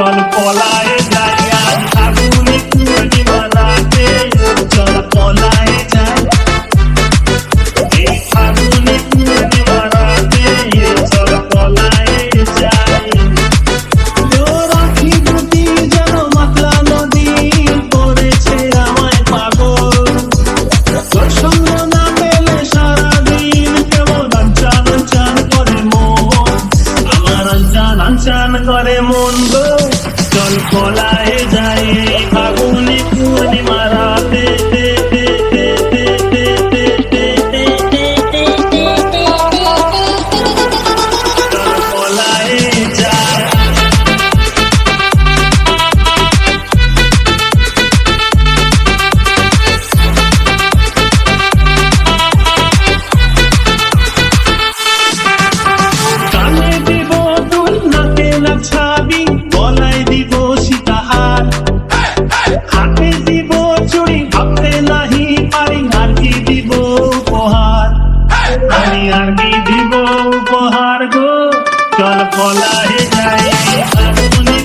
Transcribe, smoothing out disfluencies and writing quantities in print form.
চল পলায়ে যাই আজ ফাগুনে পূর্ণিমা রাতে চল পলায়ে যাই এই ফাগুনে পূর্ণিমা রাতে চল পলায়ে যাই রাখি দুটি যেন মাতলা নদী করেছে আমায় পাগল তোর সঙ্গ না পেলে সারাদিন কেমন আনচান আনচান করে মন আমার আনচান আনচান করে মন গো চল পলায়ে যাই এই ফাগুনে পূর্ণিমা রাতে চল পলায়ে যাই কানে দিব দুল নাকে নাচাবি গলায় দিব সীতাহার হাতে দিব চুড়ি ভাবতে নাহি পারি আর কি দিব উপহার আমি আর কি দিব উপহার গো চল পলায়ে যাই ফাগুনে